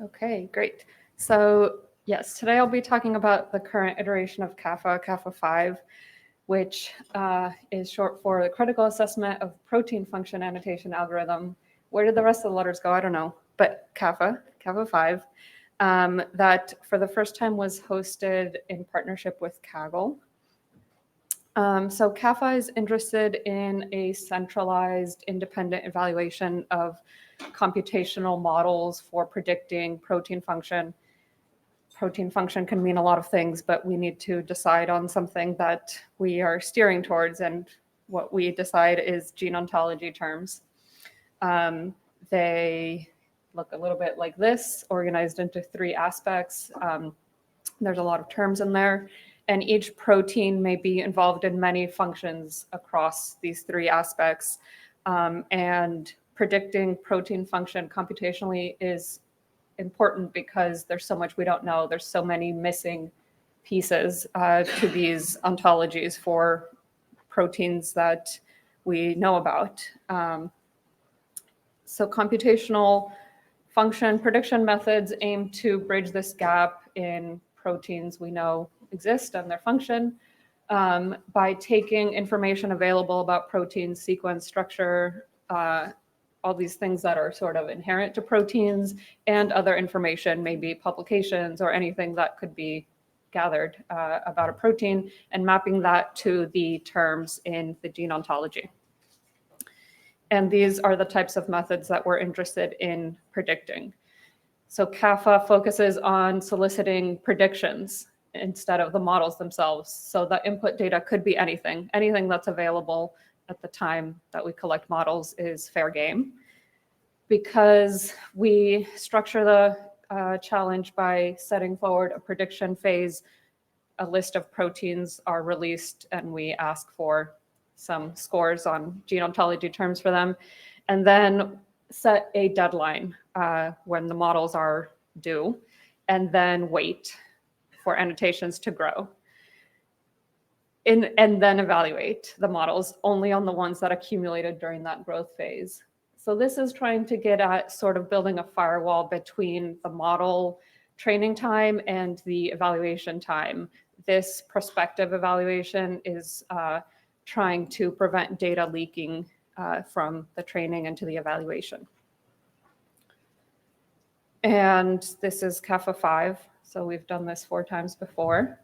Okay, great. So yes, today I'll be talking about the current iteration of CAFA, CAFA 5, which is short for the Critical Assessment of Protein Function Annotation Algorithm. Where did the rest of the letters go? I don't know, but CAFA, CAFA 5, that for the first time was hosted in partnership with Kaggle. So CAFA is interested in a centralized independent evaluation of computational models for predicting protein function. Protein function can mean a lot of things, but we need to decide on something that we are steering towards, and what we decide is gene ontology terms. They look a little bit like this, organized into 3 aspects. There's a lot of terms in there, and each protein may be involved in many functions across these 3 aspects. And predicting protein function computationally is important because there's so much we don't know. There's so many missing pieces to these ontologies for proteins that we know about. So computational function prediction methods aim to bridge this gap in proteins we know exist and their function by taking information available about protein sequence, structure, all these things that are sort of inherent to proteins, and other information, maybe publications or anything that could be gathered about a protein, and mapping that to the terms in the gene ontology. And these are the types of methods that we're interested in predicting. So CAFA focuses on soliciting predictions instead of the models themselves. So the input data could be anything that's available at the time that we collect models is fair game. Because we structure the challenge by setting forward a prediction phase, a list of proteins are released, and we ask for some scores on gene ontology terms for them, and then set a deadline when the models are due, and then wait for annotations to grow. And then evaluate the models only on the ones that accumulated during that growth phase. So this is trying to get at sort of building a firewall between the model training time and the evaluation time. This prospective evaluation is trying to prevent data leaking from the training into the evaluation. And this is CAFA 5. So we've done this 4 times before.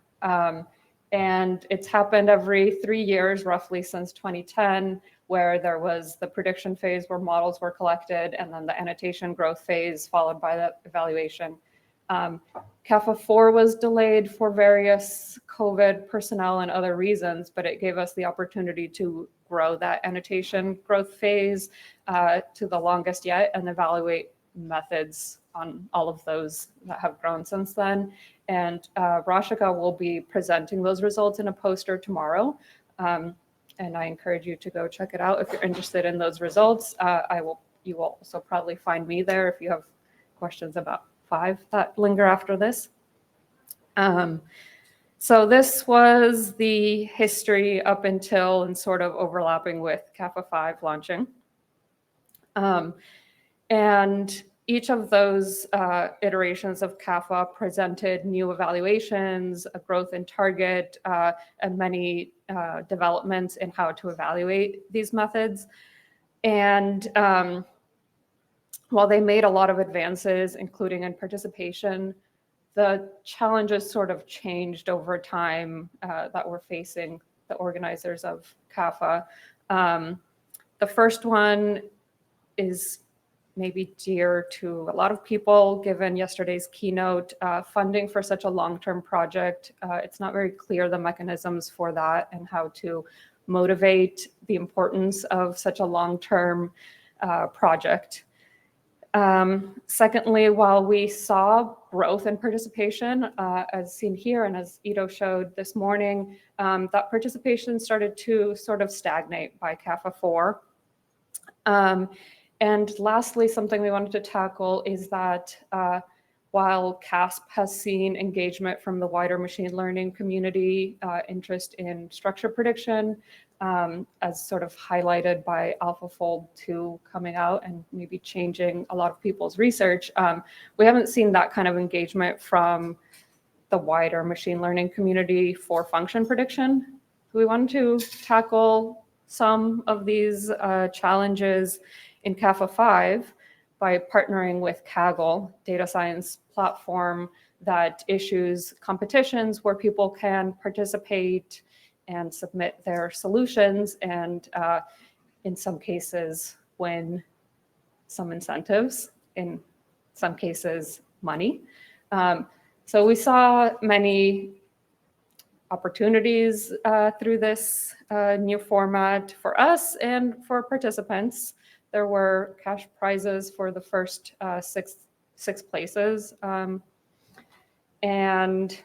And it's happened every 3 years, roughly since 2010, where there was the prediction phase where models were collected, and then the annotation growth phase followed by the evaluation. CAFA 4 was delayed for various COVID personnel and other reasons, but it gave us the opportunity to grow that annotation growth phase to the longest yet and evaluate methods on all of those that have grown since then. And Rashika will be presenting those results in a poster tomorrow. And I encourage you to go check it out if you're interested in those results. You will also probably find me there if you have questions about 5 that linger after this. So this was the history up until and sort of overlapping with CAFA 5 launching. And each of those iterations of CAFA presented new evaluations, a growth in target, and many developments in how to evaluate these methods. And while they made a lot of advances, including in participation, the challenges sort of changed over time that were facing the organizers of CAFA. The first one is maybe dear to a lot of people, given yesterday's keynote. Funding for such a long-term project, it's not very clear the mechanisms for that and how to motivate the importance of such a long-term project. Secondly, while we saw growth in participation, as seen here and as Ito showed this morning, that participation started to sort of stagnate by CAFA 4. And lastly, something we wanted to tackle is that while CASP has seen engagement from the wider machine learning community, interest in structure prediction, as sort of highlighted by AlphaFold 2 coming out and maybe changing a lot of people's research. We haven't seen that kind of engagement from the wider machine learning community for function prediction. We wanted to tackle some of these challenges in CAFA 5 by partnering with Kaggle, data science platform that issues competitions where people can participate and submit their solutions, and in some cases win some incentives, in some cases money. So we saw many opportunities through this new format for us and for participants. There were cash prizes for the first six places. And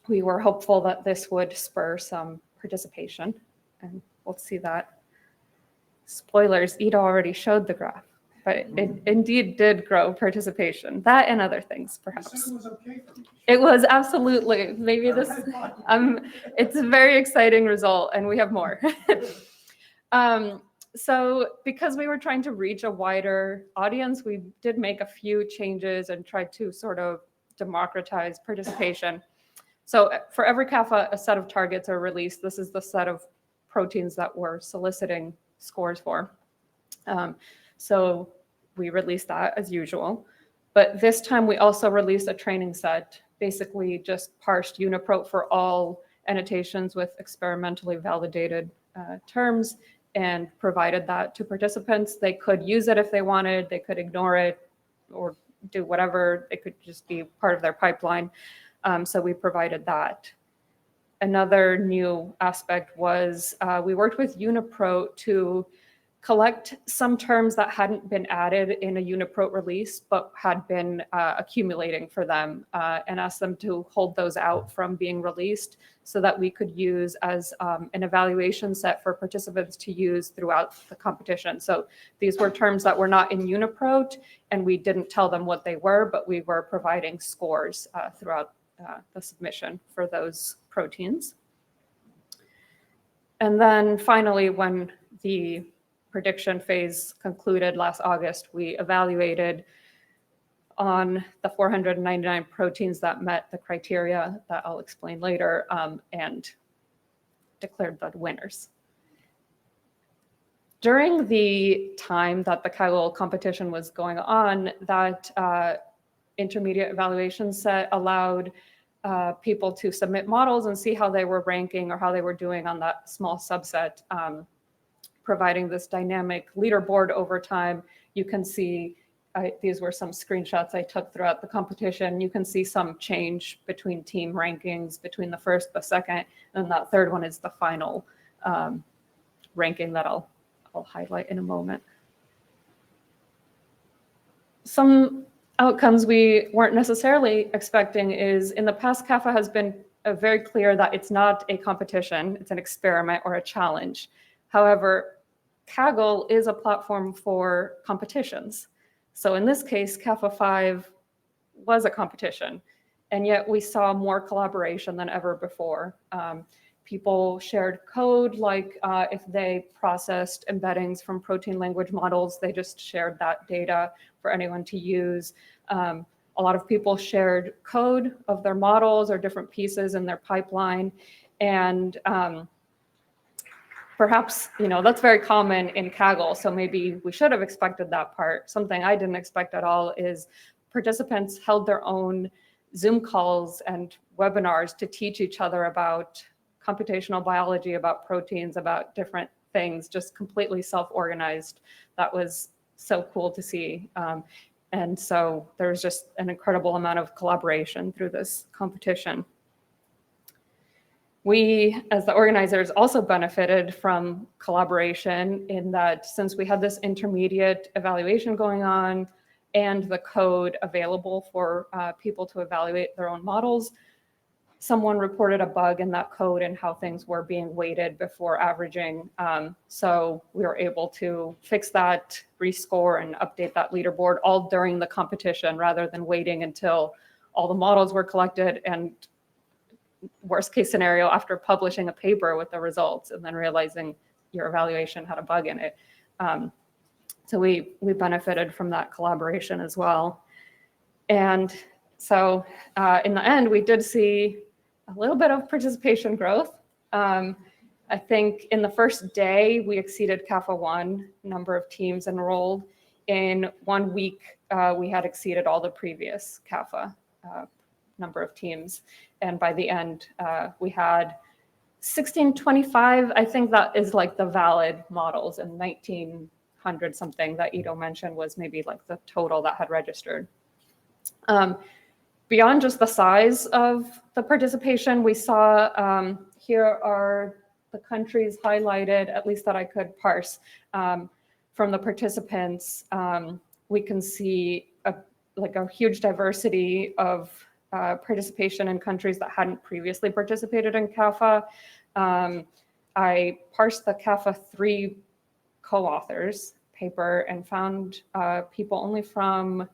we were hopeful that this would spur some participation, and we'll see that. Spoilers, Ida already showed the graph, but it indeed did grow participation. That and other things, perhaps. You said it was okay for me. It was absolutely, maybe this, it's a very exciting result, and we have more. So because we were trying to reach a wider audience, we did make a few changes and tried to sort of democratize participation. So for every CAFA, a set of targets are released. This is the set of proteins that we're soliciting scores for. So we released that as usual. But this time we also released a training set, basically just parsed UniProt for all annotations with experimentally validated terms and provided that to participants. They could use it if they wanted, they could ignore it or do whatever. It could just be part of their pipeline. So we provided that. Another new aspect was we worked with UniProt to collect some terms that hadn't been added in a UniProt release, but had been accumulating for them, and asked them to hold those out from being released so that we could use as an evaluation set for participants to use throughout the competition. So these were terms that were not in UniProt, and we didn't tell them what they were, but we were providing scores throughout the submission for those proteins. And then finally, when the prediction phase concluded last August, we evaluated on the 499 proteins that met the criteria that I'll explain later, and declared the winners. During the time that the Kaggle competition was going on, that intermediate evaluation set allowed people to submit models and see how they were ranking or how they were doing on that small subset, providing this dynamic leaderboard over time. You can see, these were some screenshots I took throughout the competition. You can see some change between team rankings, between the first, the second, and that third one is the final ranking that I'll highlight in a moment. Some outcomes we weren't necessarily expecting is, in the past, CAFA has been very clear that it's not a competition, it's an experiment or a challenge. However, Kaggle is a platform for competitions. So in this case, CAFA 5 was a competition, and yet we saw more collaboration than ever before. People shared code, like if they processed embeddings from protein language models, they just shared that data for anyone to use. A lot of people shared code of their models or different pieces in their pipeline. And perhaps, that's very common in Kaggle, so maybe we should have expected that part. Something I didn't expect at all is participants held their own Zoom calls and webinars to teach each other about computational biology, about proteins, about different things, just completely self-organized. That was so cool to see. And so there's just an incredible amount of collaboration through this competition. We, as the organizers, also benefited from collaboration in that since we had this intermediate evaluation going on and the code available for people to evaluate their own models, someone reported a bug in that code and how things were being weighted before averaging. So we were able to fix that, rescore, and update that leaderboard all during the competition rather than waiting until all the models were collected and worst case scenario after publishing a paper with the results and then realizing your evaluation had a bug in it. So we benefited from that collaboration as well. And so in the end, we did see a little bit of participation growth. I think in the first day, we exceeded CAFA 1 number of teams enrolled. In 1 week, we had exceeded all the previous CAFA number of teams. And by the end, we had 1625. I think that is like the valid models, and 1900 something that Ido mentioned was maybe like the total that had registered. Beyond just the size of the participation, we saw here are the countries highlighted, at least that I could parse from the participants. We can see a huge diversity of participation in countries that hadn't previously participated in CAFA. I parsed the CAFA 3 co-authors paper and found people only from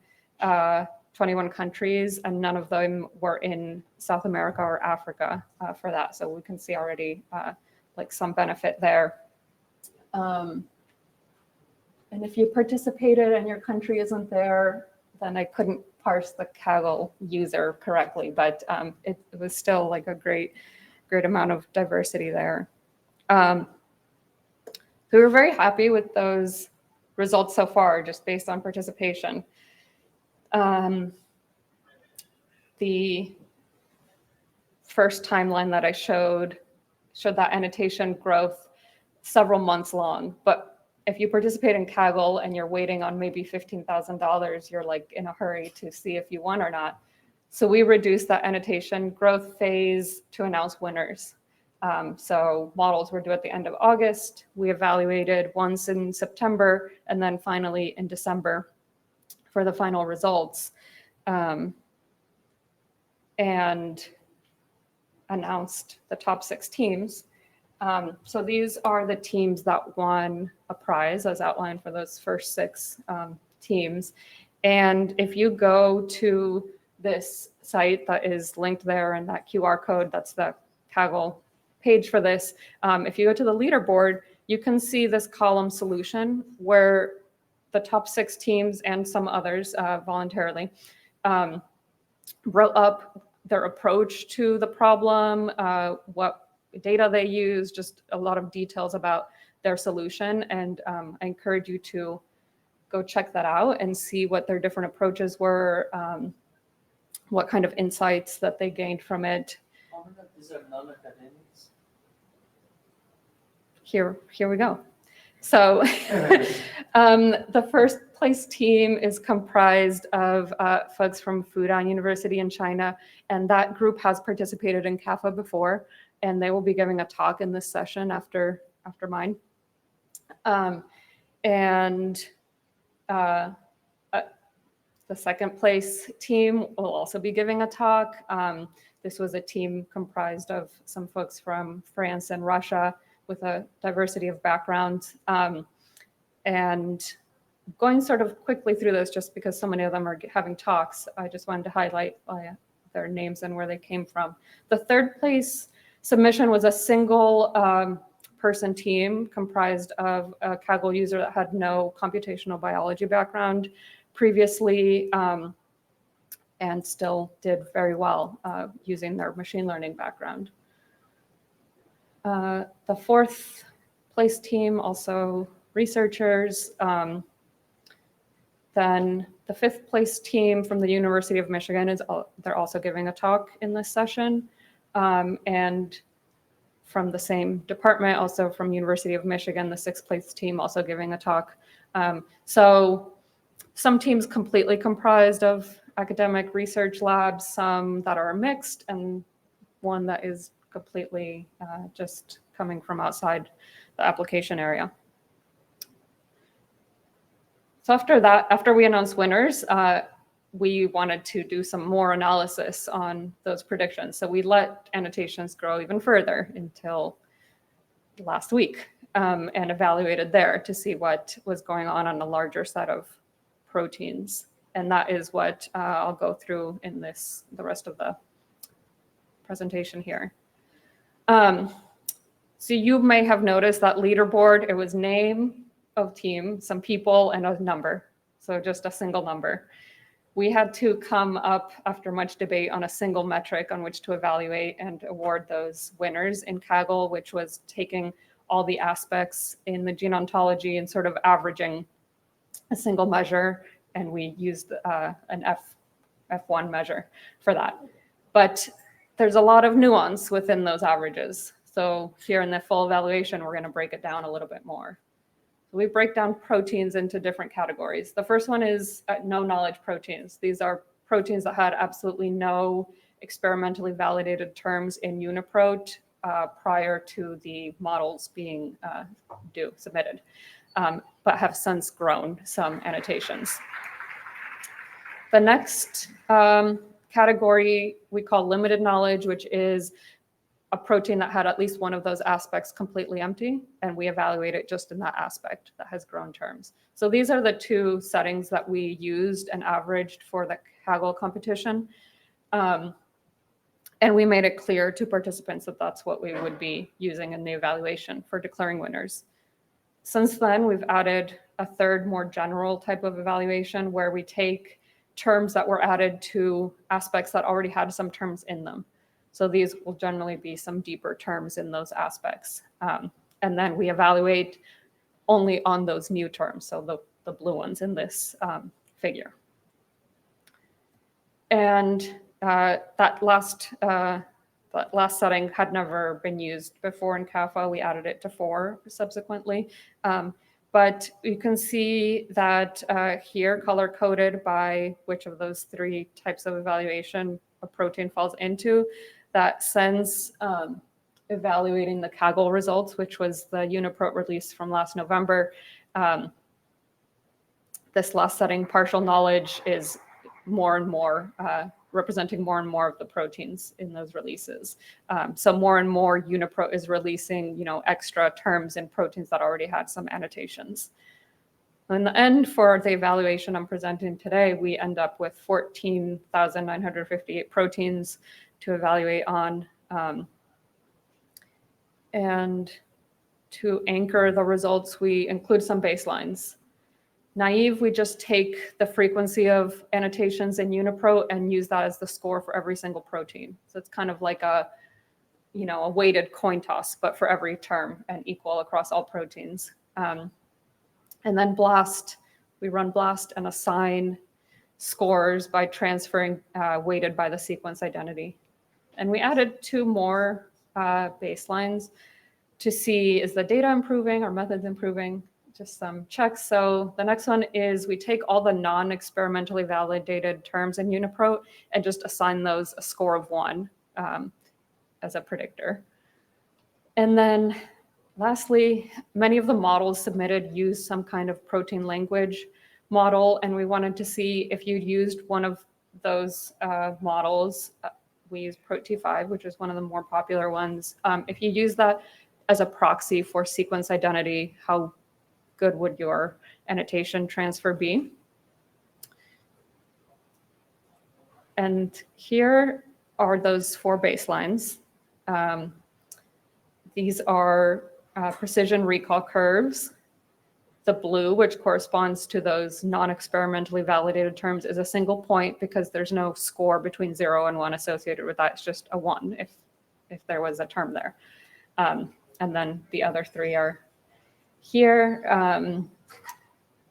21 countries, and none of them were in South America or Africa for that. So we can see already like some benefit there. And if you participated and your country isn't there, then I couldn't parse the Kaggle user correctly, but it was still like a great amount of diversity there. So we were very happy with those results so far, just based on participation. The first timeline that I showed that annotation growth several months long, but if you participate in Kaggle and you're waiting on maybe $15,000, you're like in a hurry to see if you won or not. So we reduced that annotation growth phase to announce winners. So models were due at the end of August. We evaluated once in September and then finally in December for the final results, and announced the top 6 teams. So these are the teams that won a prize as outlined for those first 6 teams. And if you go to this site that is linked there and that QR code, that's the Kaggle page for this. If you go to the leaderboard, you can see this column solution where the top 6 teams and some others voluntarily wrote up their approach to the problem, what data they use, just a lot of details about their solution. And I encourage you to go check that out and see what their different approaches were, what kind of insights that they gained from it. These are non-academics. Here we go. So the first place team is comprised of folks from Fudan University in China, and that group has participated in CAFA before, and they will be giving a talk in this session after mine. And the second place team will also be giving a talk. This was a team comprised of some folks from France and Russia with a diversity of backgrounds. And going sort of quickly through this, just because so many of them are having talks, I just wanted to highlight their names and where they came from. The third place submission was a single person team comprised of a Kaggle user that had no computational biology background previously, and still did very well using their machine learning background. The fourth place team, also researchers. Then the fifth place team from the University of Michigan, they're also giving a talk in this session. And from the same department, also from University of Michigan, the sixth place team also giving a talk. So some teams completely comprised of academic research labs, some that are mixed, and one that is completely just coming from outside the application area. So after we announced winners, we wanted to do some more analysis on those predictions. So we let annotations grow even further until last week, and evaluated there to see what was going on a larger set of proteins. And that is what I'll go through in the rest of the presentation here. So you may have noticed that leaderboard, it was name of team, some people, and a number. So just a single number. We had to come up after much debate on a single metric on which to evaluate and award those winners in Kaggle, which was taking all the aspects in the gene ontology and sort of averaging a single measure. And we used an F1 measure for that. But there's a lot of nuance within those averages. So here in the full evaluation, we're going to break it down a little bit more. We break down proteins into different categories. The first one is no knowledge proteins. These are proteins that had absolutely no experimentally validated terms in UniProt prior to the models being submitted, but have since grown some annotations. The next category we call limited knowledge, which is a protein that had at least one of those aspects completely empty, and we evaluate it just in that aspect that has grown terms. So these are the two settings that we used and averaged for the Kaggle competition. And we made it clear to participants that that's what we would be using in the evaluation for declaring winners. Since then, we've added a third, more general type of evaluation where we take terms that were added to aspects that already had some terms in them. So these will generally be some deeper terms in those aspects. And then we evaluate only on those new terms, so the blue ones in this figure. And that last setting had never been used before in CAFA. We added it to 4 subsequently. But you can see that here, color-coded by which of those 3 types of evaluation a protein falls into, that sends evaluating the Kaggle results, which was the UniProt release from last November. This last setting, partial knowledge, is more and more representing more and more of the proteins in those releases. So more and more UniProt is releasing, extra terms in proteins that already had some annotations. In the end, for the evaluation I'm presenting today, we end up with 14,958 proteins to evaluate on. And to anchor the results, we include some baselines. Naive, we just take the frequency of annotations in UniProt and use that as the score for every single protein. So it's kind of like a weighted coin toss, but for every term and equal across all proteins. And then BLAST, we run BLAST and assign scores by transferring weighted by the sequence identity. And we added 2 more baselines to see, is the data improving, are methods improving? Just some checks. So the next one is we take all the non-experimentally validated terms in UniProt and just assign those a score of 1 as a predictor. And then lastly, many of the models submitted use some kind of protein language model, and we wanted to see if you'd used one of those models. We use PROT-T5, which is one of the more popular ones. If you use that as a proxy for sequence identity, how good would your annotation transfer be? And here are those 4 baselines. These are precision recall curves. The blue, which corresponds to those non-experimentally validated terms, is a single point because there's no score between 0 and 1 associated with that. It's just a 1 if there was a term there. And then the other 3 are here.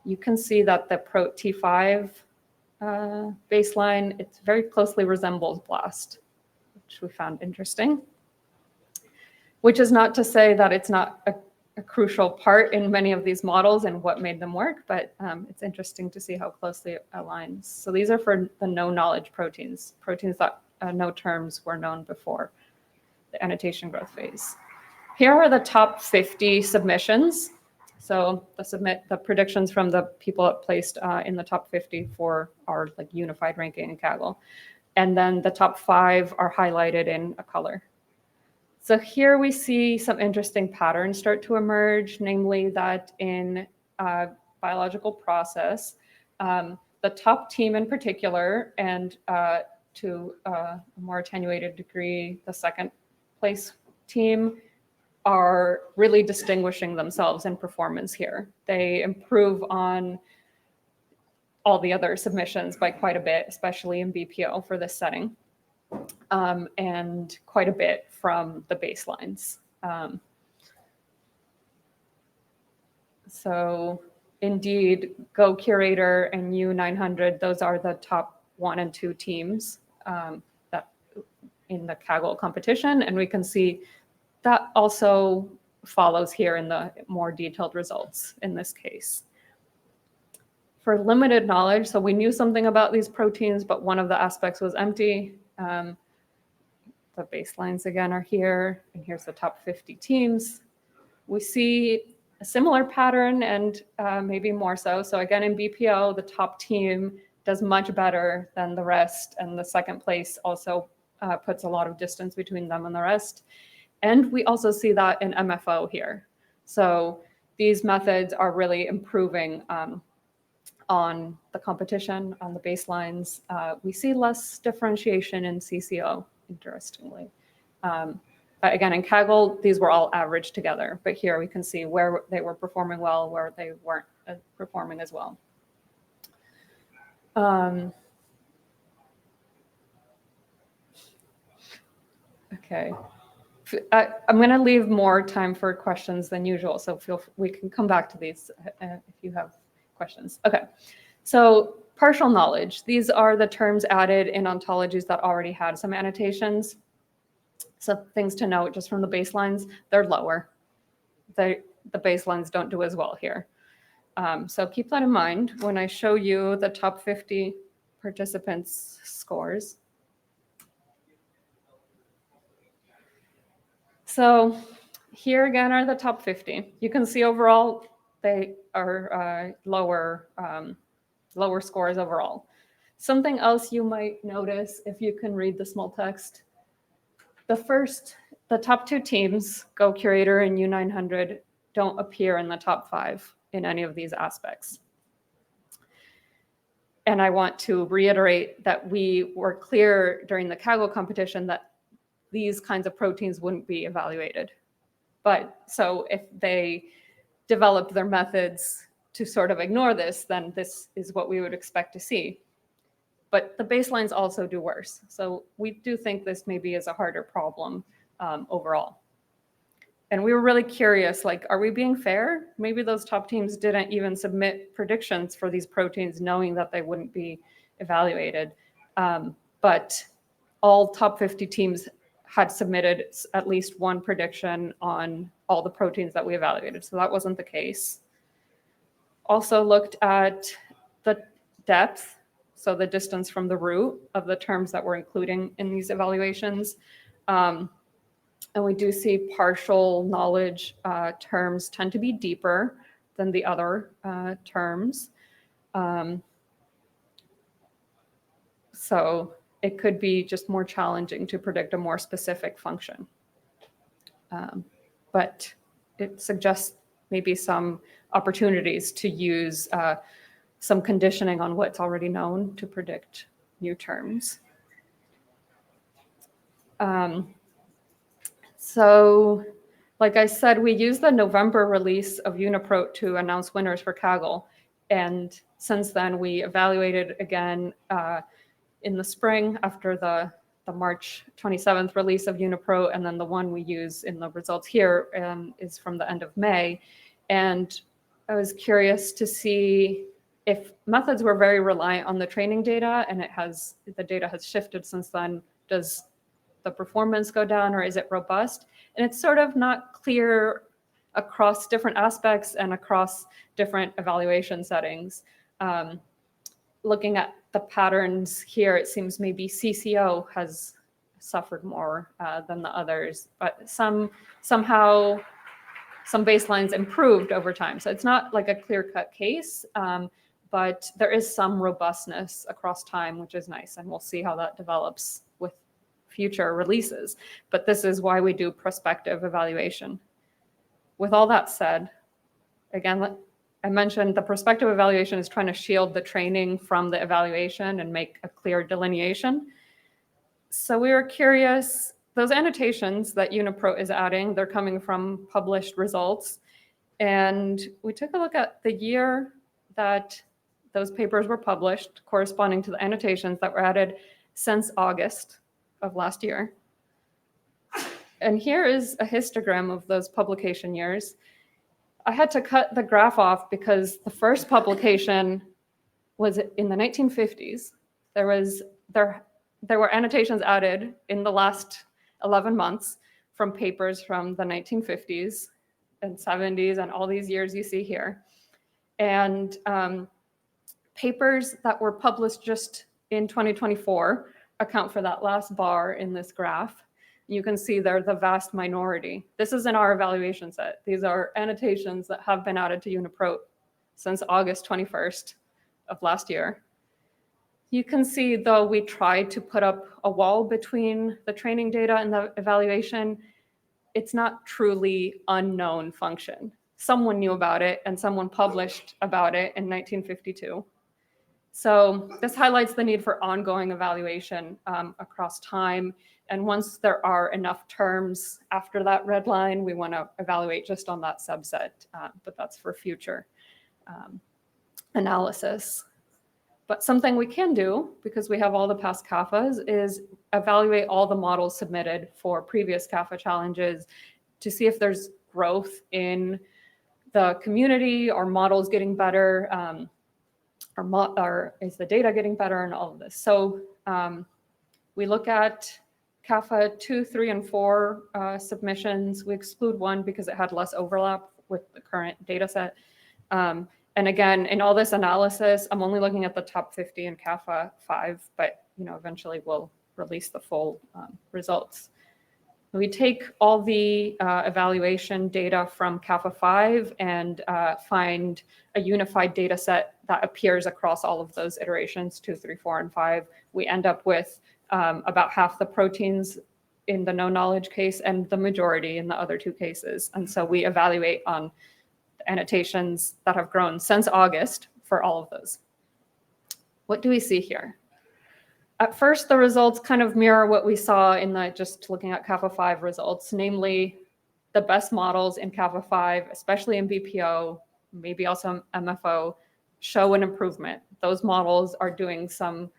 You can see that the PROT-T5 baseline, it very closely resembles BLAST, which we found interesting. Which is not to say that it's not a crucial part in many of these models and what made them work, but it's interesting to see how closely it aligns. So these are for the no knowledge proteins that no terms were known before the annotation growth phase. Here are the top 50 submissions. So the predictions from the people that placed in the top 50 for our unified ranking in Kaggle. And then the top 5 are highlighted in a color. So here we see some interesting patterns start to emerge, namely that in biological process, the top team in particular, and to a more attenuated degree, the second place team are really distinguishing themselves in performance here. They improve on all the other submissions by quite a bit, especially in BPO for this setting, and quite a bit from the baselines. So indeed, Go Curator and U900, those are the top 1 and 2 teams that in the Kaggle competition. And we can see that also follows here in the more detailed results in this case. For limited knowledge, so we knew something about these proteins, but one of the aspects was empty. The baselines again are here, and here's the top 50 teams. We see a similar pattern and maybe more so. So again, in BPO, the top team does much better than the rest, and the second place also puts a lot of distance between them and the rest. And we also see that in MFO here. So these methods are really improving on the competition, on the baselines. We see less differentiation in CCO, interestingly. Again, in Kaggle, these were all averaged together, but here we can see where they were performing well, where they weren't performing as well. Okay. I'm going to leave more time for questions than usual, so we can come back to these if you have questions. Okay, so partial knowledge. These are the terms added in ontologies that already had some annotations. So things to note just from the baselines, they're lower. The baselines don't do as well here. So keep that in mind when I show you the top 50 participants' scores. So here again are the top 50. You can see overall they are lower scores overall. Something else you might notice if you can read the small text. The top 2 teams, Go Curator and U900, don't appear in the top 5 in any of these aspects. And I want to reiterate that we were clear during the Kaggle competition that these kinds of proteins wouldn't be evaluated. But so if they developed their methods to sort of ignore this, then this is what we would expect to see. But the baselines also do worse. So we do think this maybe is a harder problem overall. And we were really curious, like, are we being fair? Maybe those top teams didn't even submit predictions for these proteins knowing that they wouldn't be evaluated. But all top 50 teams had submitted at least one prediction on all the proteins that we evaluated. So that wasn't the case. Also looked at the depth, so the distance from the root of the terms that we're including in these evaluations. And we do see partial knowledge terms tend to be deeper than the other terms. So it could be just more challenging to predict a more specific function. But it suggests maybe some opportunities to use some conditioning on what's already known to predict new terms. So like I said, we used the November release of Uniprot to announce winners for Kaggle. And since then, we evaluated again in the spring after the March 27th release of Uniprot, and then the one we use in the results here is from the end of May. And I was curious to see if methods were very reliant on the training data, and the data has shifted since then. Does the performance go down, or is it robust? And it's sort of not clear across different aspects and across different evaluation settings. Looking at the patterns here, it seems maybe CCO has suffered more than the others, but somehow some baselines improved over time. So it's not like a clear-cut case, but there is some robustness across time, which is nice, and we'll see how that develops with future releases. But this is why we do prospective evaluation. With all that said, again, I mentioned the prospective evaluation is trying to shield the training from the evaluation and make a clear delineation. So we were curious, those annotations that UniProt is adding, they're coming from published results. And we took a look at the year that those papers were published, corresponding to the annotations that were added since August of last year. And here is a histogram of those publication years. I had to cut the graph off because the first publication was in the 1950s. There were annotations added in the last 11 months from papers from the 1950s and 70s and all these years you see here. And papers that were published just in 2024 account for that last bar in this graph. You can see they're the vast minority. This isn't our evaluation set. These are annotations that have been added to UniProt since August 21st of last year. You can see, though, we tried to put up a wall between the training data and the evaluation. It's not truly unknown function. Someone knew about it and someone published about it in 1952. So this highlights the need for ongoing evaluation across time. And once there are enough terms after that red line, we want to evaluate just on that subset, but that's for future analysis. But something we can do, because we have all the past CAFAs, is evaluate all the models submitted for previous CAFA challenges to see if there's growth in the community, or models getting better, or is the data getting better, and all of this. So we look at CAFA 2, 3, and 4 submissions. We exclude one because it had less overlap with the current data set. And again, in all this analysis, I'm only looking at the top 50 in CAFA 5, but eventually we'll release the full results. We take all the evaluation data from CAFA 5 and find a unified data set that appears across all of those iterations, 2, 3, 4, and 5. We end up with about half the proteins in the no knowledge case and the majority in the other 2 cases. And so we evaluate on annotations that have grown since August for all of those. What do we see here? At first, the results kind of mirror what we saw in just looking at CAFA 5 results, namely the best models in CAFA 5, especially in BPO, maybe also MFO, show an improvement. Those models are doing some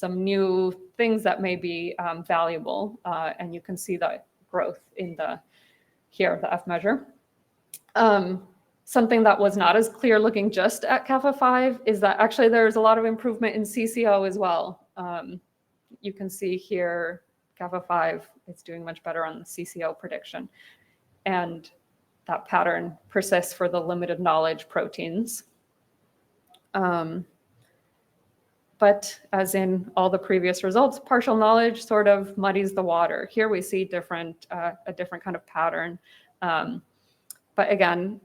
new things that may be valuable, and you can see that growth in the F measure. Something that was not as clear looking just at CAFA 5 is that actually there's a lot of improvement in CCO as well. You can see here, CAFA 5 is doing much better on the CCO prediction. And that pattern persists for the limited knowledge proteins. But as in all the previous results, partial knowledge sort of muddies the water. Here we see a different kind of pattern. But again,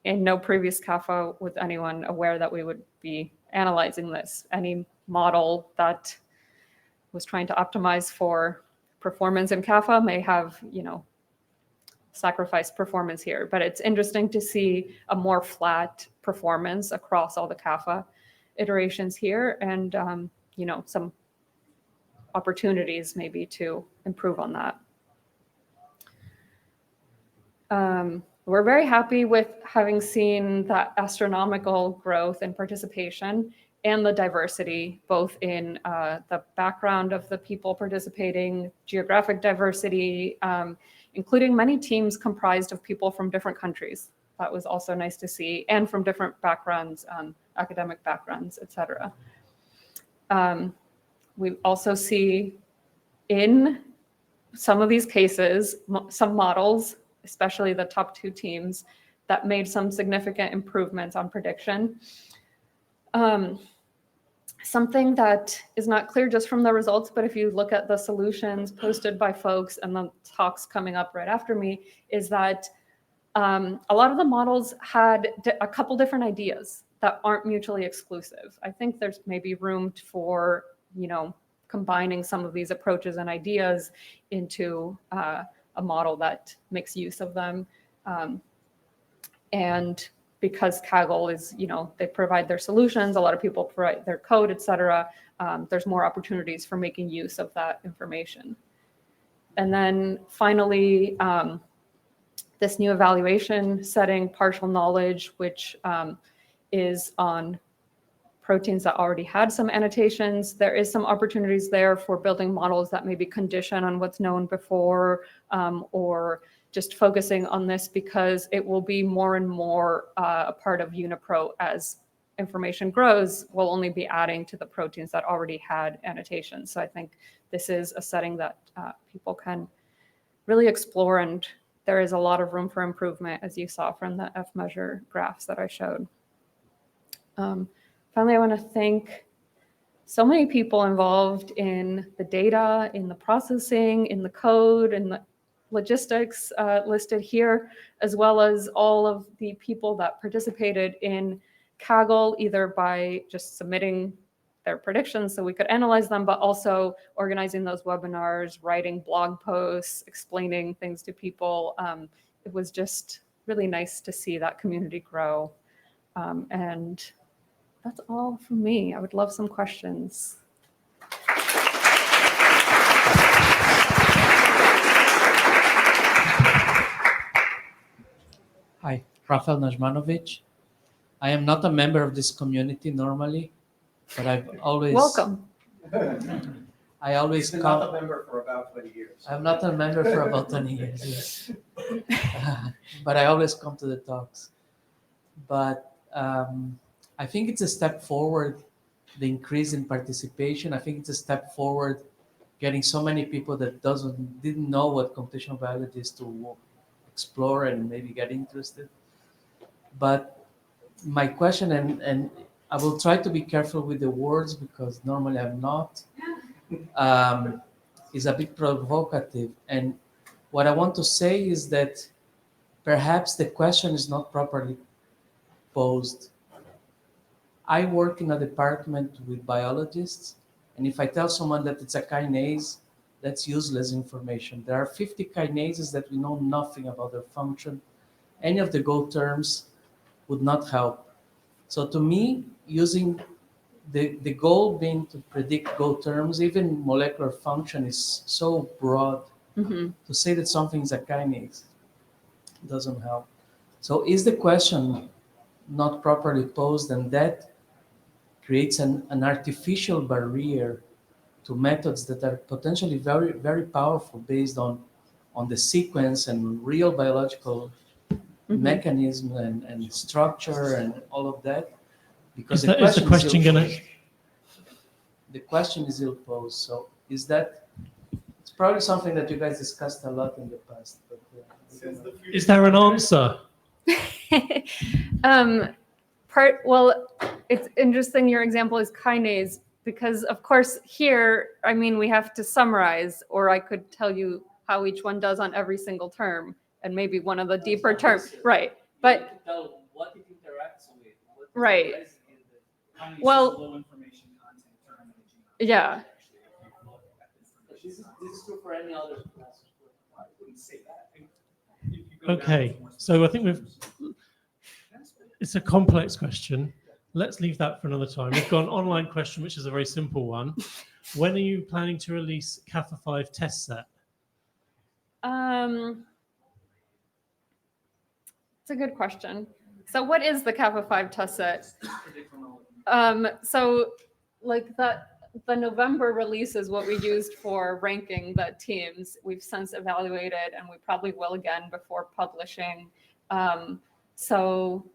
in no previous CAFA was anyone aware that we would be analyzing this. Any model that was trying to optimize for performance in CAFA may have, sacrificed performance here. But it's interesting to see a more flat performance across all the CAFA iterations here, and some opportunities maybe to improve on that. We're very happy with having seen that astronomical growth in participation and the diversity, both in the background of the people participating, geographic diversity, including many teams comprised of people from different countries. That was also nice to see, and from different backgrounds, academic backgrounds, et cetera. We also see in some of these cases, some models, especially the top 2 teams, that made some significant improvements on prediction. Something that is not clear just from the results, but if you look at the solutions posted by folks and the talks coming up right after me, is that a lot of the models had a couple different ideas that aren't mutually exclusive. I think there's maybe room for, combining some of these approaches and ideas into a model that makes use of them. And because Kaggle is, they provide their solutions, a lot of people provide their code, et cetera. There's more opportunities for making use of that information. And then finally, this new evaluation setting, partial knowledge, which is on proteins that already had some annotations. There is some opportunities there for building models that maybe condition on what's known before, or just focusing on this because it will be more and more a part of UniPro as information grows. We'll only be adding to the proteins that already had annotations. So I think this is a setting that people can really explore, and there is a lot of room for improvement, as you saw from the F-measure graphs that I showed. Finally, I want to thank so many people involved in the data, in the processing, in the code, in the logistics listed here, as well as all of the people that participated in Kaggle, either by just submitting their predictions so we could analyze them, but also organizing those webinars, writing blog posts, explaining things to people. It was just really nice to see that community grow. And that's all from me. I would love some questions. Hi, Rafael Najmanovic. I am not a member of this community normally, but I've always... Welcome. I always He's come... not a member for about 20 years. I'm not a member for about 20 years, yes. But I always come to the talks. But I think it's a step forward, the increase in participation. I think it's a step forward, getting so many people that didn't know what computational biology is to explore and maybe get interested. But my question, and I will try to be careful with the words because normally I'm not, is a bit provocative. And what I want to say is that perhaps the question is not properly posed. I work in a department with biologists, and if I tell someone that it's a kinase, that's useless information. There are 50 kinases that we know nothing about their function. Any of the Go terms would not help. So to me, using the goal being to predict Go terms, even molecular function, is so broad. To say that something is a kinase doesn't help. So is the question not properly posed, and that creates an artificial barrier to methods that are potentially very, very powerful based on the sequence and real biological mechanism and structure and all of that. Because the question is ill posed. So is that, it's probably something that you guys discussed a lot in the past. But, is there an answer? Well, it's interesting your example is kinase, because of course here, I mean, we have to summarize, or I could tell you how each one does on every single term, and maybe one of the deeper terms, right? But tell what it interacts with. Right. Well, low information content term in the genome. yeah. This is true for any other class. I wouldn't say that. Okay, so I think it's a complex question. Let's leave that for another time. We've got an online question, which is a very simple one. When are you planning to release CAFA 5 test set? It's a good question. So what is the CAFA 5 test set? So like the November release is what we used for ranking the teams. We've since evaluated, and we probably will again before publishing. So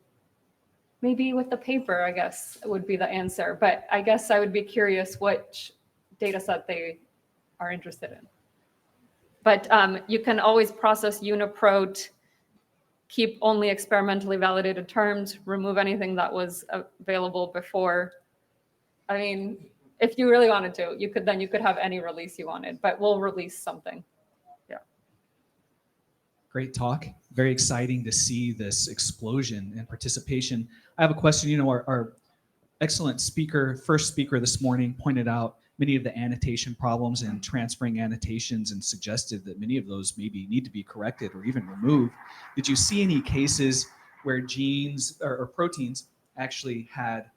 maybe with the paper, I guess, would be the answer. But I guess I would be curious which data set they are interested in. But you can always process UniProt, keep only experimentally validated terms, remove anything that was available before. I mean, if you really wanted to, you could have any release you wanted, but we'll release something. Yeah. Great talk. Very exciting to see this explosion in participation. I have a question. You know, our excellent speaker, first speaker this morning, pointed out many of the annotation problems and transferring annotations and suggested that many of those maybe need to be corrected or even removed. Did you see any cases where genes or proteins actually had,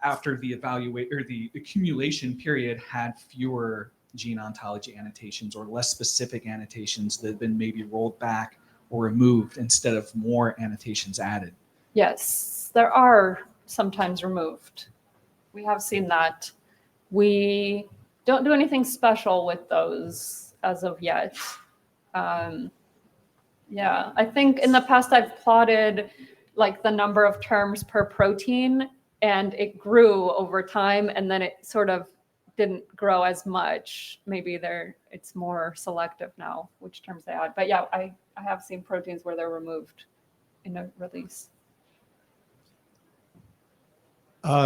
after the the accumulation period, had fewer gene ontology annotations or less specific annotations that have been maybe rolled back or removed instead of more annotations added. Yes, there are sometimes removed. We have seen that. We don't do anything special with those as of yet. Yeah, I think in the past I've plotted like the number of terms per protein, and it grew over time, and then it sort of didn't grow as much. Maybe it's more selective now which terms they add. But yeah, I have seen proteins where they're removed in a release.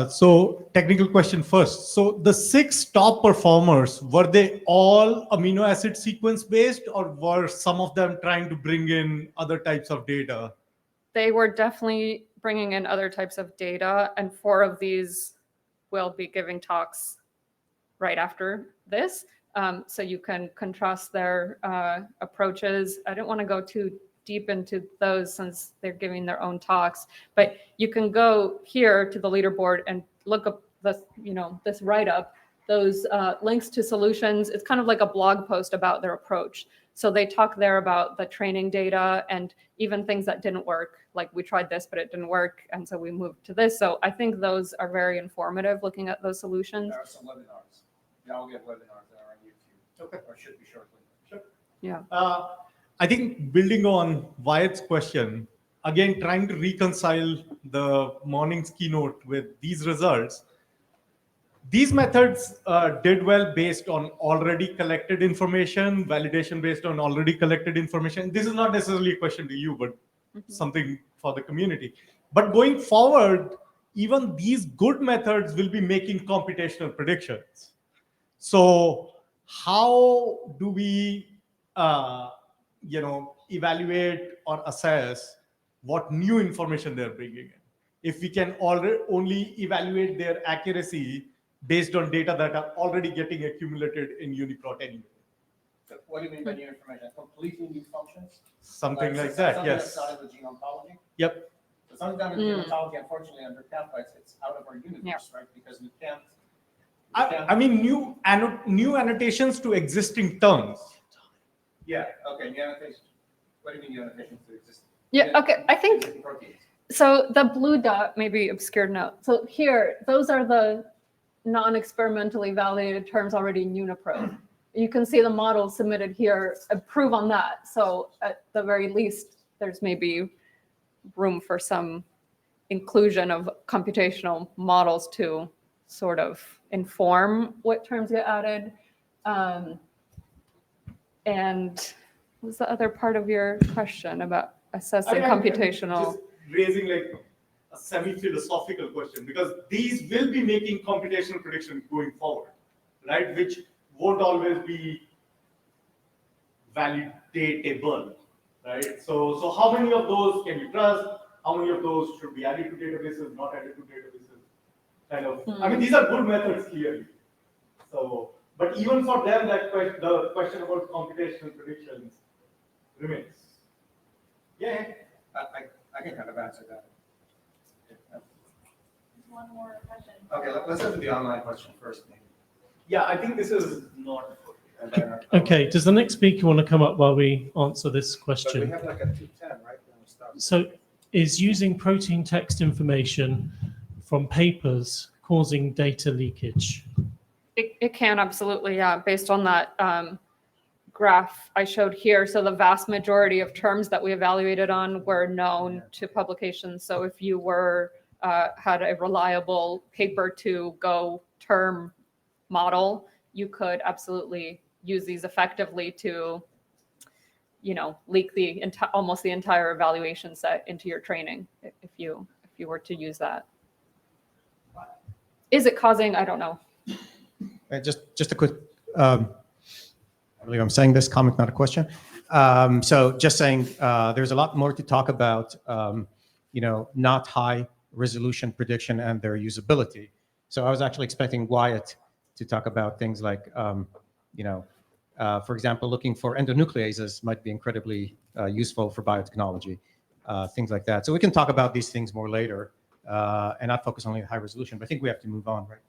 So technical question first. So the 6 top performers, were they all amino acid sequence based, or were some of them trying to bring in other types of data? They were definitely bringing in other types of data, and 4 of these will be giving talks right after this. So you can contrast their approaches. I don't want to go too deep into those since they're giving their own talks, but you can go here to the leaderboard and look up this, this write-up, those links to solutions. It's kind of like a blog post about their approach. So they talk there about the training data and even things that didn't work. Like we tried this, but it didn't work. And so we moved to this. So I think those are very informative looking at those solutions. There are some webinars. Y'all get webinars that are on YouTube. Okay. Or should be shortly. Sure. Yeah. I think building on Wyatt's question, again, trying to reconcile the morning's keynote with these results, these methods did well based on already collected information, validation based on already collected information. This is not necessarily a question to you, but something for the community. But going forward, even these good methods will be making computational predictions. So how do we evaluate or assess what new information they're bringing in? If we can only evaluate their accuracy based on data that are already getting accumulated in UniProt anyway. So what do you mean by new information? Completely new functions? Something like that, something yes. that's not in the gene ontology? Yep. So something done in the gene ontology, unfortunately, under CAFA, it's out of our universe, right? Because we can't. I mean, new annotations to existing terms. Yeah, okay, new annotations. What do you mean new annotations to exist? Yeah, okay, I think, Existing proteins. so the blue dot may be obscured now. So here, those are the non-experimentally validated terms already in UniProt. You can see the model submitted here, improve on that. So at the very least, there's maybe room for some inclusion of computational models to sort of inform what terms get added. And what was the other part of your question about assessing computational? Just raising like a semi-philosophical question, because these will be making computational predictions going forward, right? Which won't always be validatable, right? So how many of those can you trust? How many of those should be added to databases, not added to databases? Kind of. I mean, these are good methods clearly. So, but even for them, the question about computational predictions remains. Yeah. I can kind of answer that. One more question. Okay, let's go to the online question first, maybe. Yeah, I think this is not. And then, Okay, does the next speaker want to come up while we answer this But we question? have like a 2:10, right? When we start. So is using protein text information from papers causing data leakage? It can absolutely, yeah, based on that graph I showed here. So the vast majority of terms that we evaluated on were known to publications. So if you had a reliable paper to go term model, you could absolutely use these effectively to, leak almost the entire evaluation set into your training if you were to use that. Is it causing? I don't know. Just a quick, I believe I'm saying this, comment, not a question. So just saying, there's a lot more to talk about, not high resolution prediction and their usability. So I was actually expecting Wyatt to talk about things like, for example, looking for endonucleases might be incredibly useful for biotechnology. things like that. So we can talk about these things more later and not focus only on high resolution. But I think we have to move on, right?